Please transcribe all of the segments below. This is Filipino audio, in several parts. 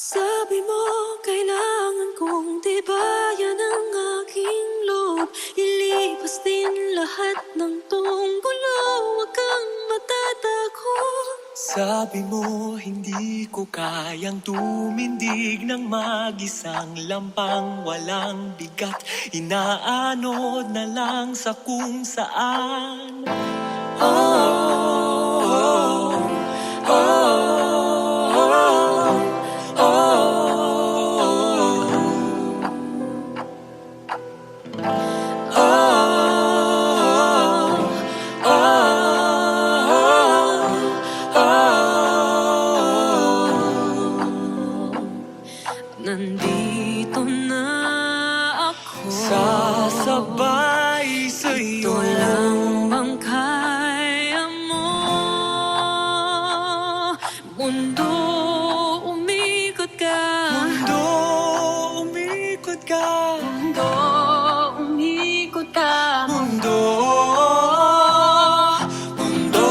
Sabi mo, kailangan kong tibayan ang aking loob. Ilipas din lahat ng tunggulo, huwag kang matatakot. Sabi mo, hindi ko kayang tumindig ng mag-isang lampang walang bigat. Inaanod na lang sa kung saan. Oh, oh, oh, oh, Nandito na ako, sasabay sa'yo. ito lang bang kaya mo? Mundo, umikot ka. Mundo, umikot ka. Mundo, umikot ka. Mundo, mundo,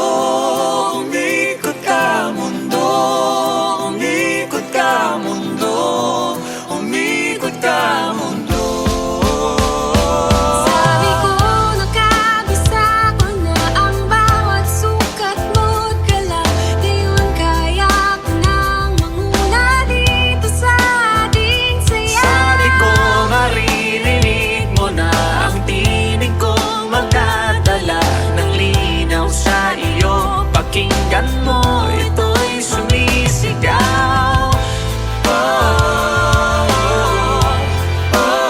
umikot ka. Mundo, umikot ka. Mundo, umikot ka. Mundo. Sabi ko, nakabisa ko na ang bawat sukat mo't galaw. Ngayon kaya ko nang manguna dito sa ating saya. Sabi ko, maririnig mo na ang tinig kong magdadala ng linaw sa iyo. Pakinggan mo, ito'y sumisigaw. Oh, oh,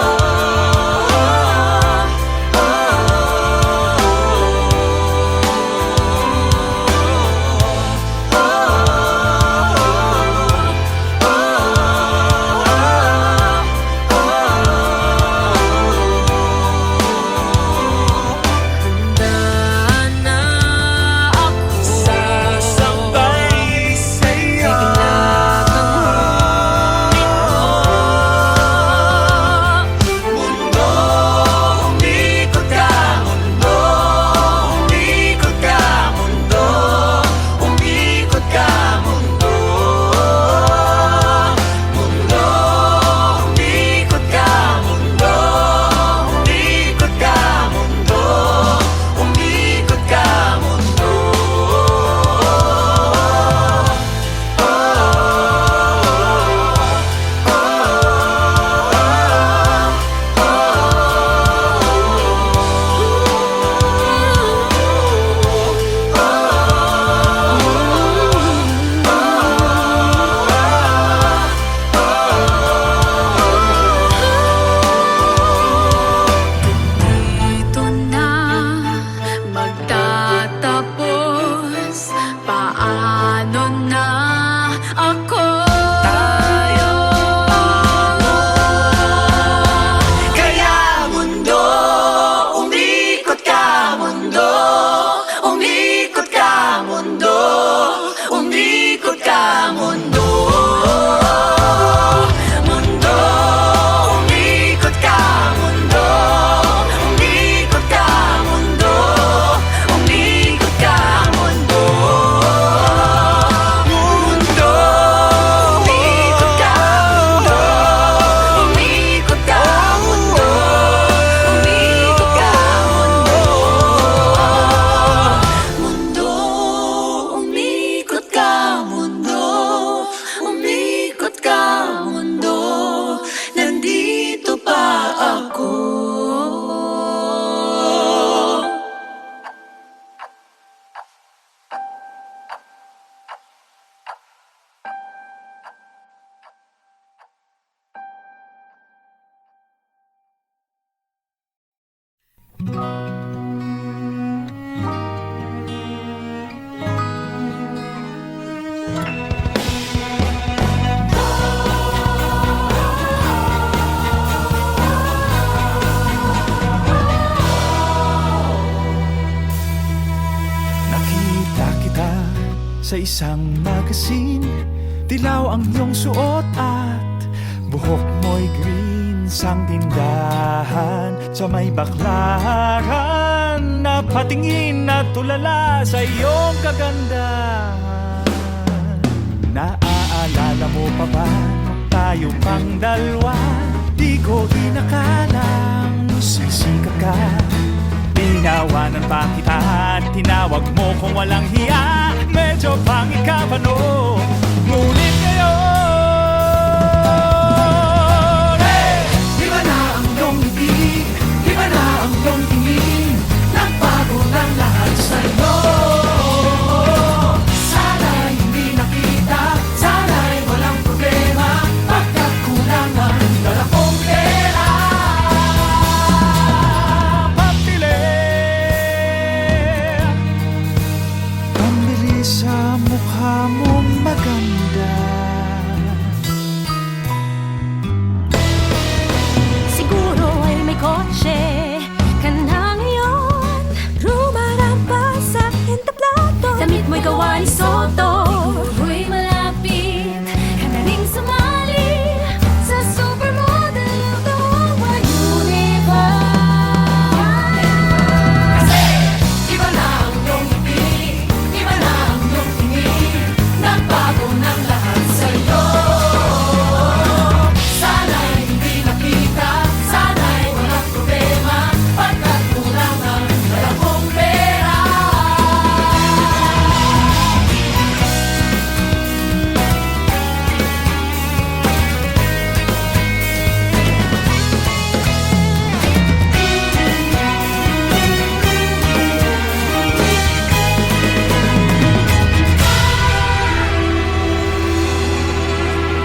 Handaan na ako, sasabay sa'yo. Mundo, umikot ka. Mundo, umikot ka. Mundo, umikot ka. Mundo, mundo, umikot ka. Mundo, umikot ka. Mundo, umikot ka. Mundo. Dito na magtatapos. Paano na ako? Tayo. Kaya mundo, umikot ka. Mundo, umikot ka. Mundo, umikot ka. Mundo, mundo, umikot ka. Mundo, umikot ka. Mundo, umikot ka. Mundo, mundo, umikot ka. Mundo, umikot ka. Mundo, umikot ka. Mundo, umikot ka. Mundo, umikot ka. Mundo, nandito pa ako. Nakita kita sa isang magazine. Dilaw ang iyong suot at buhok mo'y green. Sang tindahan sa may baklaran, napatingin at tulala sa iyong kagandahan. Naaalala mo pa ba tayo pang dalawa. Di ko inakalang sisikap ka. Tinawanan pa kita at tinawag mo kung walang hiya. Medyo pangit ka pa no, ngunit ngayon iba na ang iyong ngiti, iba na ang iyong tingin. Nagbago ng lahat sa'yo. Sana'y hindi nakita, sana'y walang problema. Pagkat kulangan, dala kong pera. Pambili sa mukha mong maganda. Siguro ay may kotse ka na ngayon. Rumarapa sa entablado. Damit mo'y gawa ni Soto. Siguro'y malapit ka na ring sumali sa supermodel of the whole universe. Iba na ang iyong ngiti, iba na ang iyong tingin. Nagbago ng lahat sa'yo. Sana'y hindi nakita, sana'y walang problema. Pagkat kulangan, dala kong pera.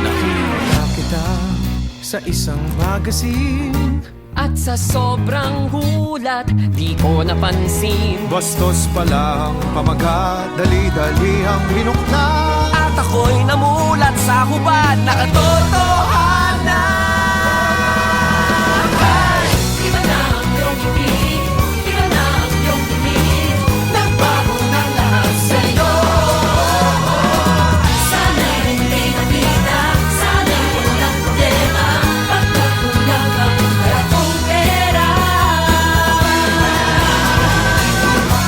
Nakita kita sa isang magazine. At sa sobrang gulat, di ko napansin. Bastos palang pamagat, dali-dali ang binukla. At ako'y namulat sa hubad na katotohanan. Iba na ang iyong ngiti, iba na ang iyong tingin. Nagbago ng lahat sa'yo. Sana'y hindi nakita, sana'y walang problema. Pagkat kulangan, dala kong pera.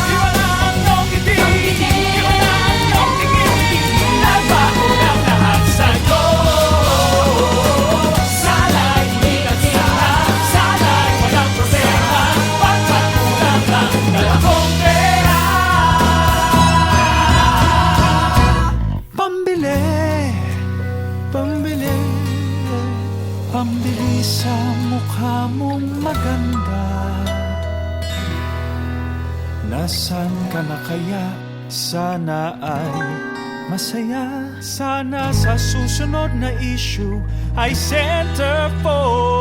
Iba na ang iyong ngiti, iba na ang iyong tingin. Nagbago ng lahat sa'yo. Sana'y hindi nakita, sana'y walang problema. Pagkat kulangan, dala kong pera. Pambili, pambili, pambili sa mukha mong maganda. Nasaan ka na kaya? Sana ay masaya. Sana sa susunod na issue ay centerfold.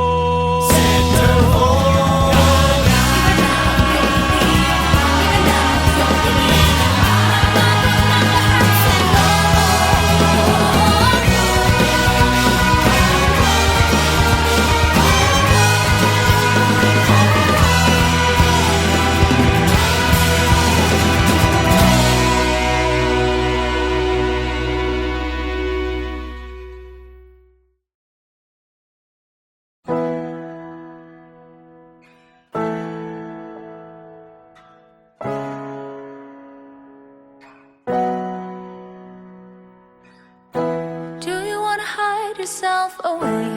Do you wanna hide yourself away?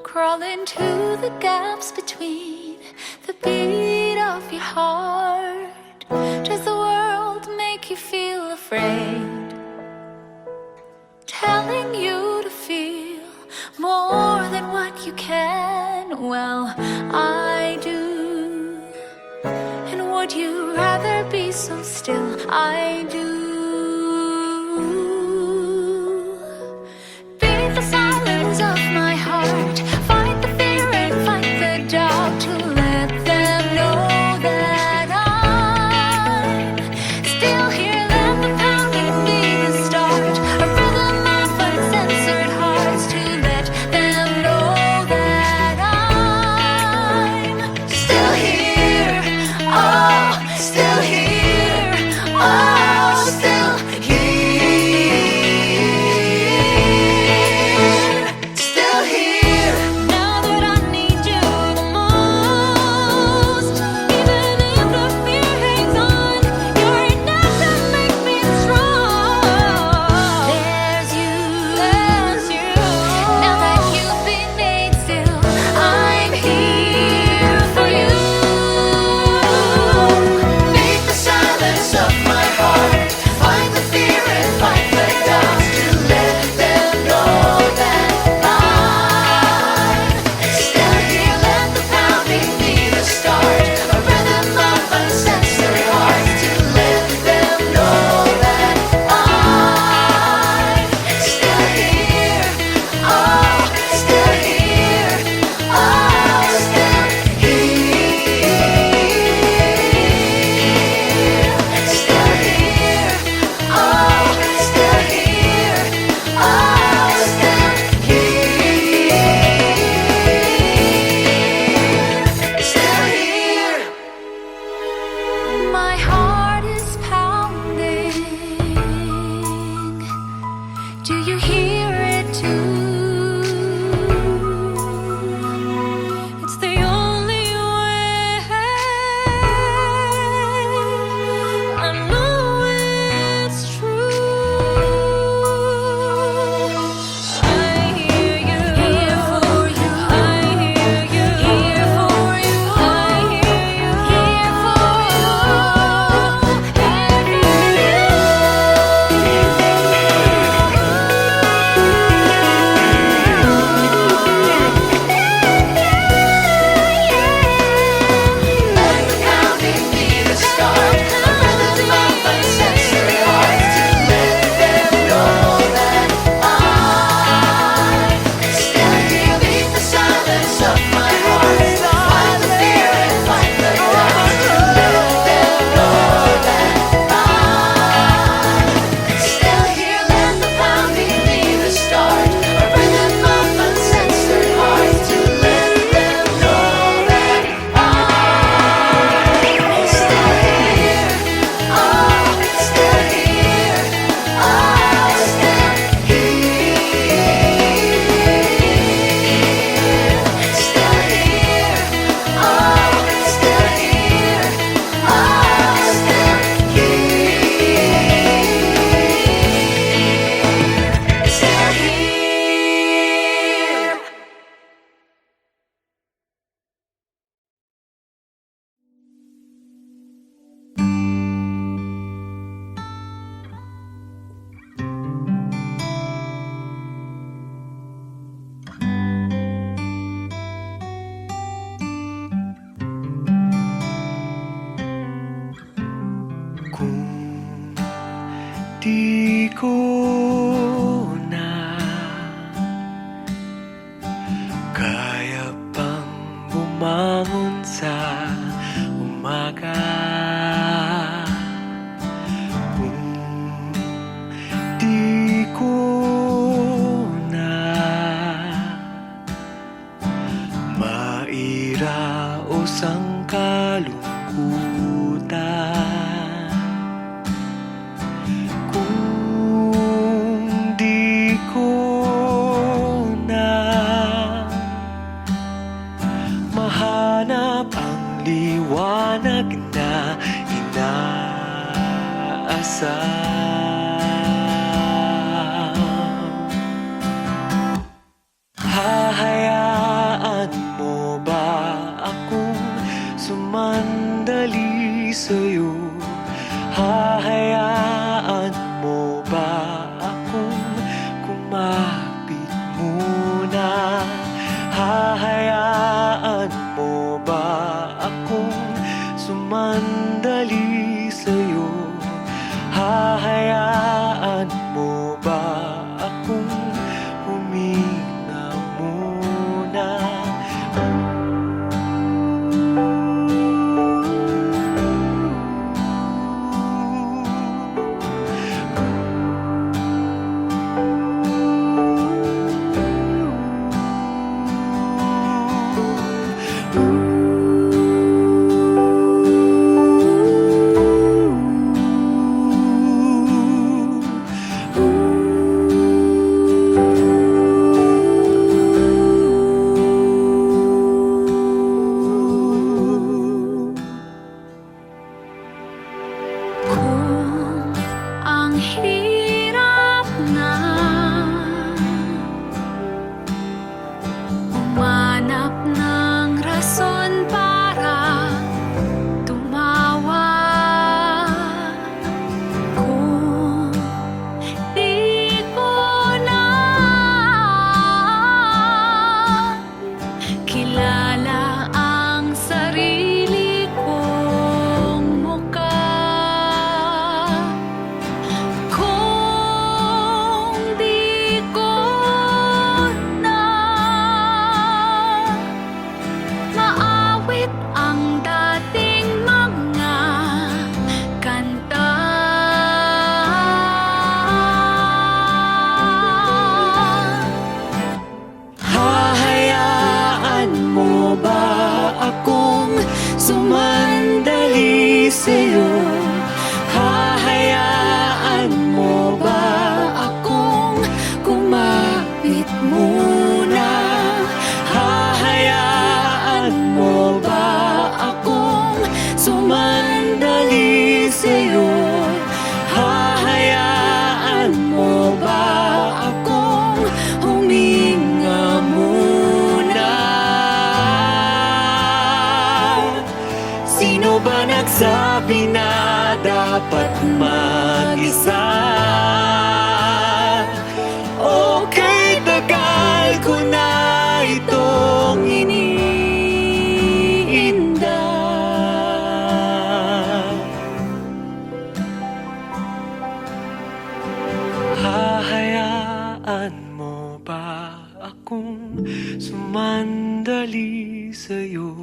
Crawl into the gaps between the beat of your heart. Does the world make you feel afraid? Telling you to feel more than what you can. Well, I do. And would you rather be so still? I do. Beat the silence of my heart. Fight the fear and fight the doubt to let them know that I'm still here. Let the pounding be the start. A rhythm of uncensored hearts to let them know that I'm still here. Oh, still here. Oh, still pagkakaraos ang kalungkutan. Kung di ko na mahanap ang liwanag na inaasam, hahayaan mo ba akong sumandali sa'yo? Hahayaan mo ba akong kumapit muna? Hahayaan mo ba akong sumandali sa'yo? Hahayaan mo ba akong huminga muna? Kung ang hirap na umanap ng rason para tumawa, kung di ko na kilala ang sarili kong mukha, kung di ko na maawit ang dating mga kanta, Hahayaan mo ba akong sumandali sa'yo? Hahayaan mo ba akong kumapit muna? Hahayaan mo ba akong sumandali sa'yo? Hahayaan mo ba akong huminga muna? Sino ba nagsabi na dapat mag-isa? Okay, tagal ko na itong iniinda. Hahayaan mo ba akong sumandali sa'yo?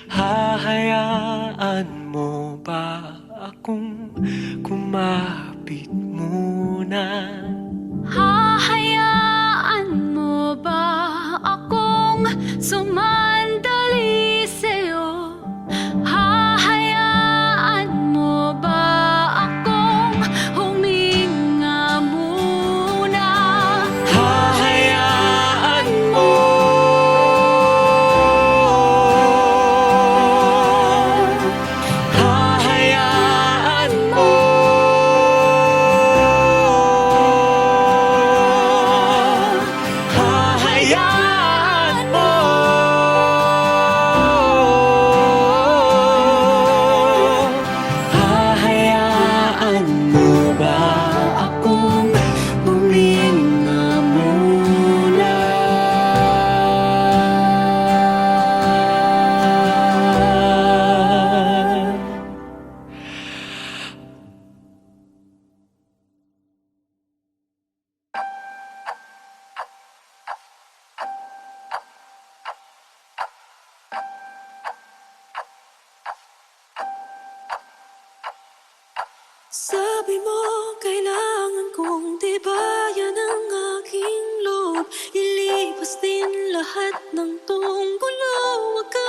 Hahayaan mo ba akong kumapit muna? hahayaan mo ba akong sumandali sa'yo? Hahayaan mo ba akong huminga muna? Hahayaan mo. Hahayaan mo. Hahayaan mo. Hahayaan mo ba akong huminga muna? Sabi mo, kailangan kong tibayan ang aking loob. Ilipas din lahat ng tunggulo. Huwag ka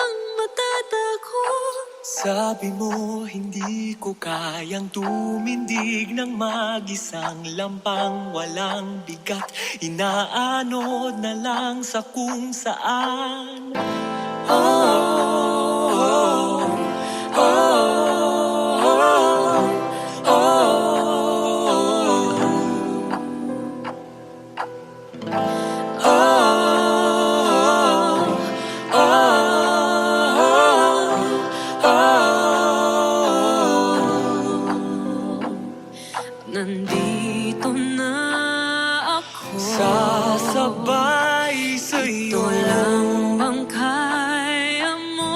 Sabi mo hindi ko kayang tumindig ng mag-isang lampang walang bigat. Inaanod na lang sa kung saan. Nandito na ako. Sasabay sa'yo. Ito lang bang kaya mo?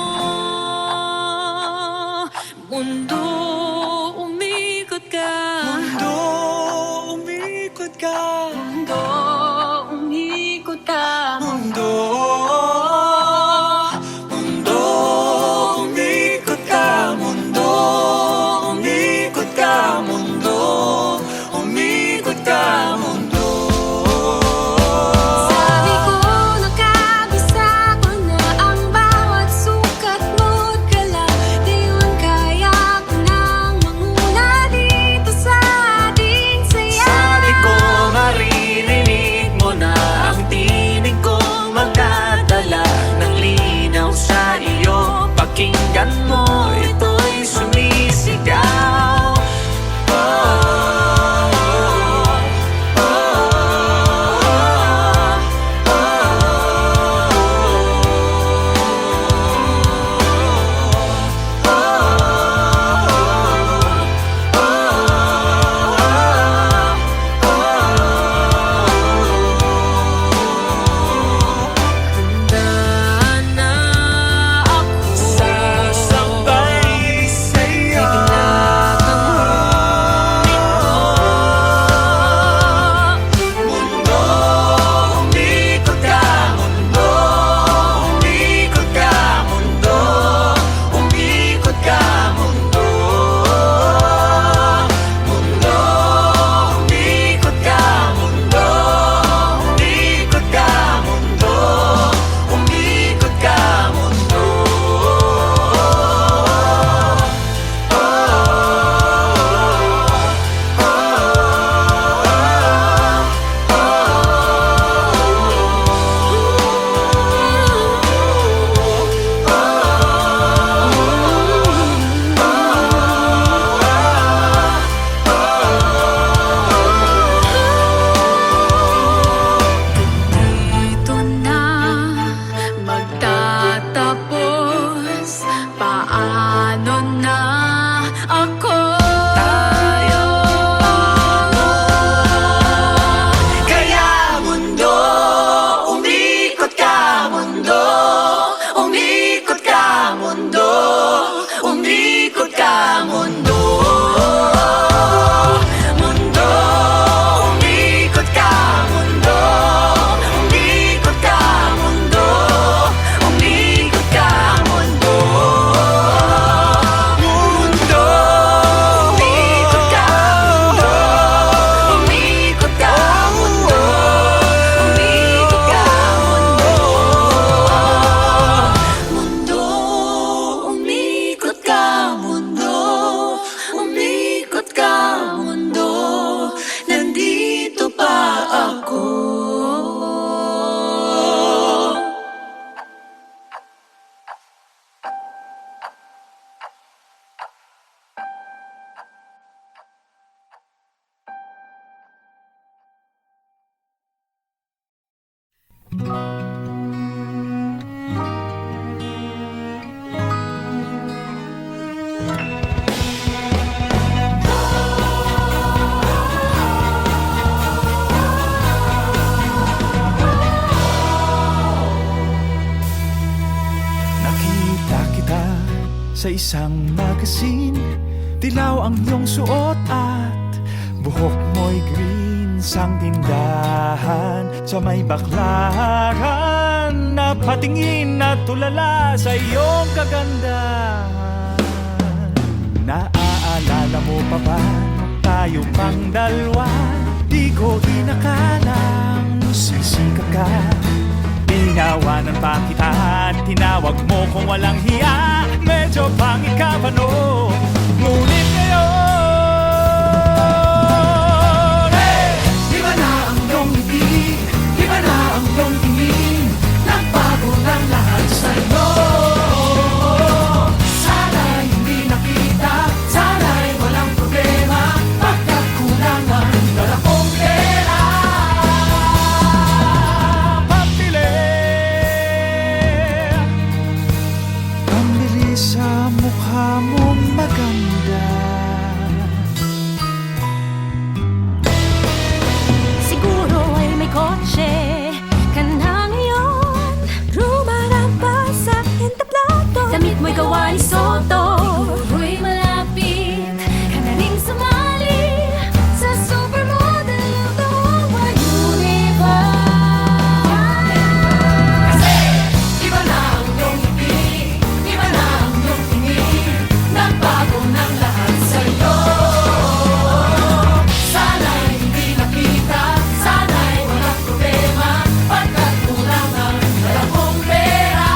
Mundo, umikot ka. Mundo, umikot ka. Mundo, umikot ka. Mundo, mundo, umikot ka. Mundo, umikot ka. Mundo, umikot ka. Mundo. Sabi ko nakabisa ko na ang bawat sukat mo't galaw. Ngayon kaya ko nang manguna dito sa ating saya. Sabi ko maririnig mo na ang tinig ko magdadala ng linaw sa iyo. Pakinggan mo, ito'y sumisigaw. Handa na ako. Sasabay sa'yo. Mundo, umikot ka. Mundo, umikot ka. Mundo, umikot ka. Mundo, mundo, umikot ka. Mundo, umikot ka. Mundo, umikot ka. Mundo. Dito na magtatapos. Paano na ako? Kaya mundo, umikot ka. Mundo, umikot ka. Mundo, umikot ka. Mundo, mundo, umikot ka. Mundo, umikot ka. Mundo, umikot ka. Mundo, mundo, umikot ka. Mundo, umikot ka. Mundo, umikot ka. Mundo, umikot ka. Mundo, umikot ka. Mundo, nandito pa ako. Nakita kita sa isang magazine. Dilaw ang iyong suot at buhok mo'y green. Sang tindahan sa may baklaran. Napatingin at tulala sa iyong kagandahan. Naaalala mo pa ba tayo pang dalawa? Di ko inakalang sisikat ka. Tinawanan pa kita at tinawag mo kung walang hiya. Medyo pang ang ikapano. Ngunit ngayon, Iba na ang iyong ngiti, iba na ang iyong tingin, nagbago ng lahat sa'yo. Sana'y hindi nakita, sana'y walang problema, pagkat kulangan dala kong pera. pambili. Pambili sa mukha mong maganda. Siguro ay may kotse ka na ngayon. Rumarapa sa entablado. Damit mo'y gawa ni Soto. Siguro'y malapit ka na rin sumali sa supermodel of the whole universe. Iba na ang iyong ngiti, iba na ang iyong tingin, nagbago ng lahat sa'yo. Sana'y hindi nakita, sana'y walang problema, pagkat kulangan dala kong pera.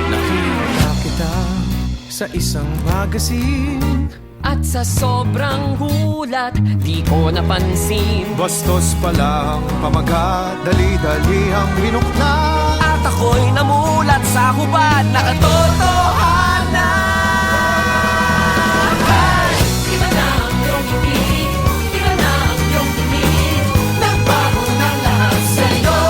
Nakita kita sa isang magazine. At sa sobrang gulat, di ko napansin. Bastos pala ang pamagat, dali-dali ang binukla. At ako'y namulat sa hubad na katotohanan. Iba na ang iyong ngiti, iba na ang iyong tingin, nagbago ng lahat sa'yo.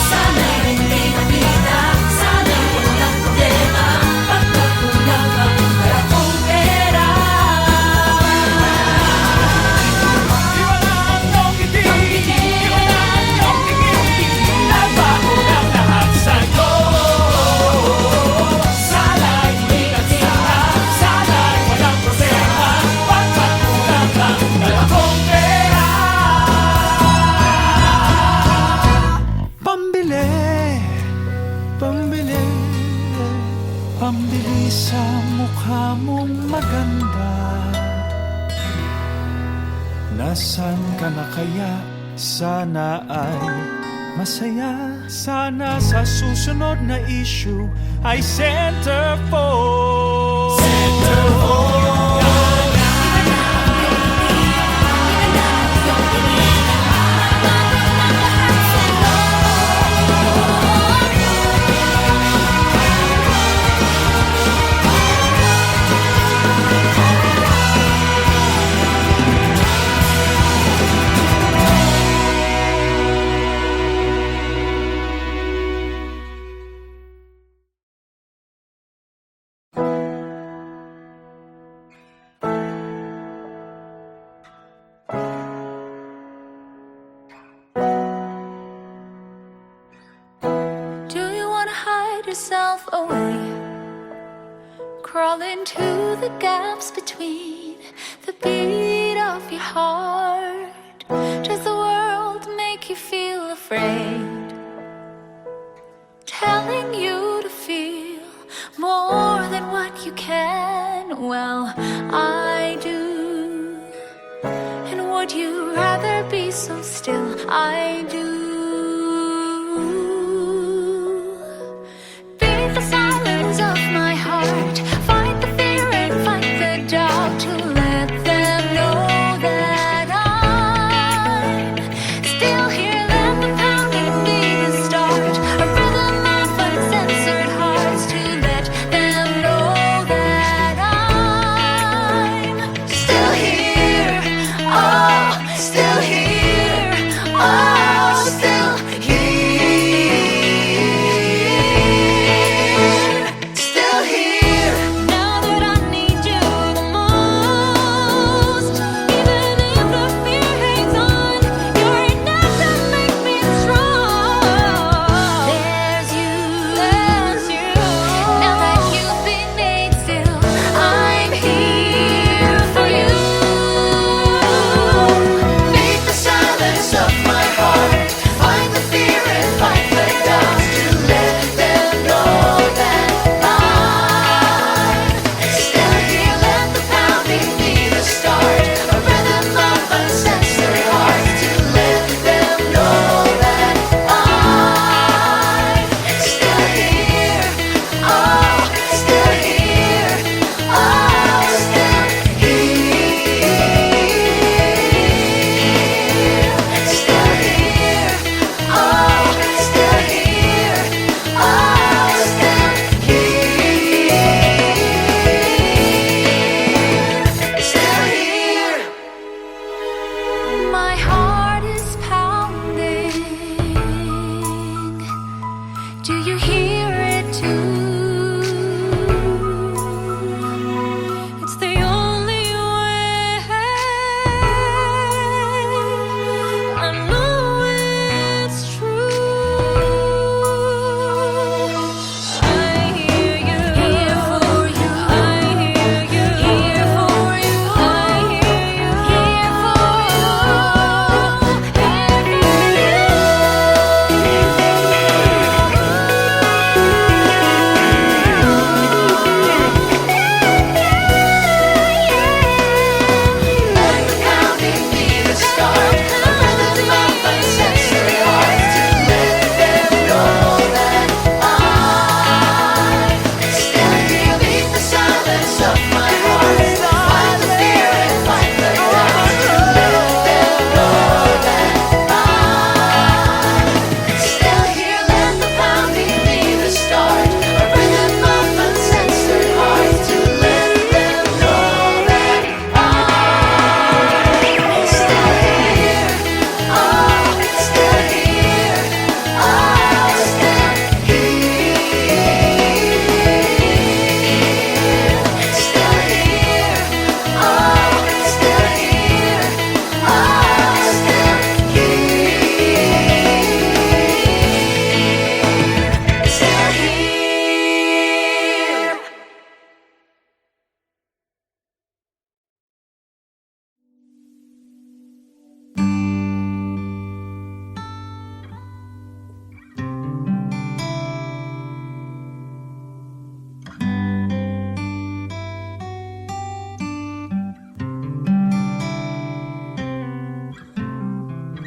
Sana'y hindi nakita, sana'y walang problema, pagkat kulangan dala kong pera. Iba na ang iyong ngiti, iba na ang iyong tingin, nagbago ng lahat sa'yo. Sana'y hindi nakita, sana'y walang problema, pagkat kulangan dala kong pera. Pambili, pambili, pambili sa mukha mong maganda. Nasaan ka na kaya? Sana ay masaya. Sana sa susunod na issue ay centerfold. Centerfold. Do you wanna hide yourself away? Crawl into the gaps between the beat of your heart. Does the world make you feel afraid? Telling you to feel more than what you can. Well, I do. And would you rather be so still? I do. Beat the silence of my heart. Fight the fear and fight the doubt to let them know that I'm still here. Let the pounding be the start. A rhythm of uncensored hearts to let them know that I'm still here. Oh, still here. Oh,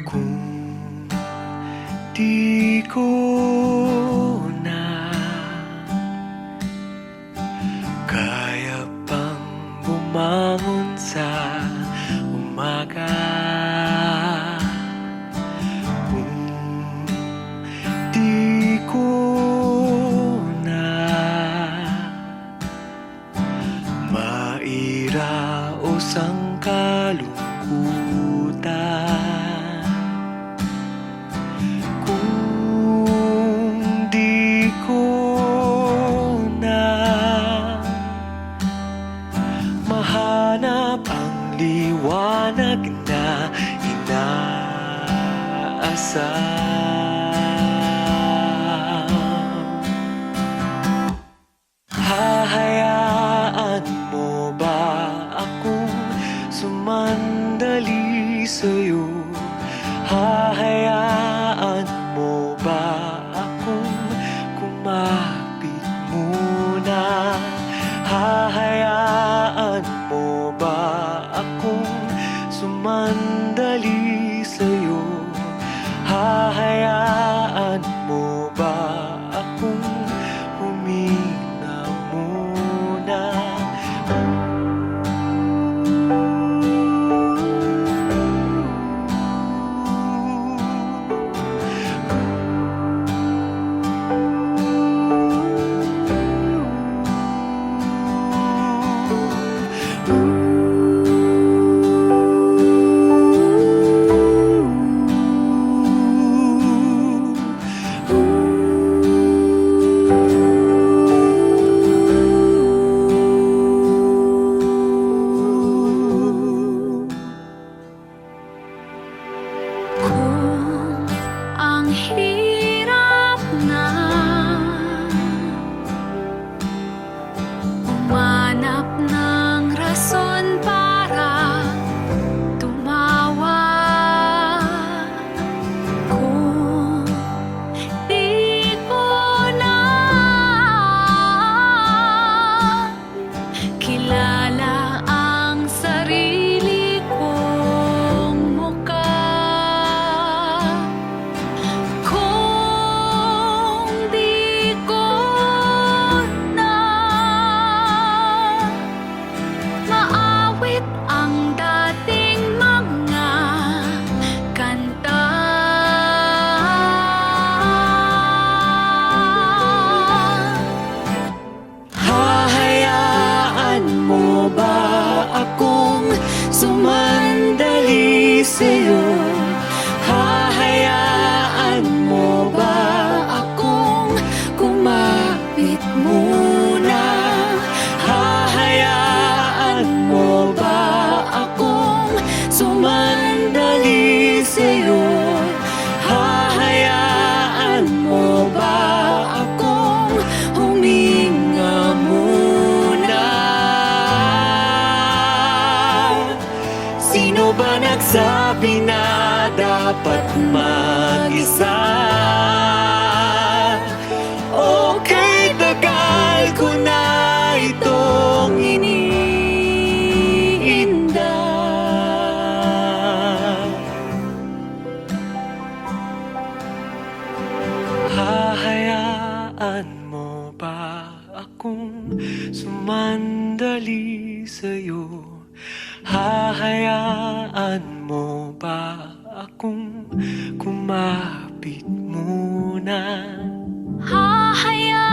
Kung di ko na kaya pang bumangon sa umaga, kung di ko na mairaos ang kalungkutan, kung di ko na mahanap ang liwanag na inaasam. Hahayaan mo ba akong sumandali sa'yo? Hahayaan mo ba akong kumapit muna? Hahayaan mo ba akong sumandali sa'yo? Hahayaan mo ba akong huminga muna? Kung ang hirap na umanap ng rason para tumawa, kung di ko na kilala ang sarili kong mukha, kung di ko na maawit ang dating mga kanta, Hahayaan mo ba akong sumandali sa'yo? Hahayaan mo ba akong kumapit muna? Hahayaan mo ba akong sumandali sa'yo? Hahayaan mo ba akong huminga muna? Sino ba nagsabi na dapat mag-isa? Okay, tagal ko na itong iniinda. Hahayaan mo ba akong sumandali sa'yo? Hahayaan mo ba akong kumapit muna? hahayaan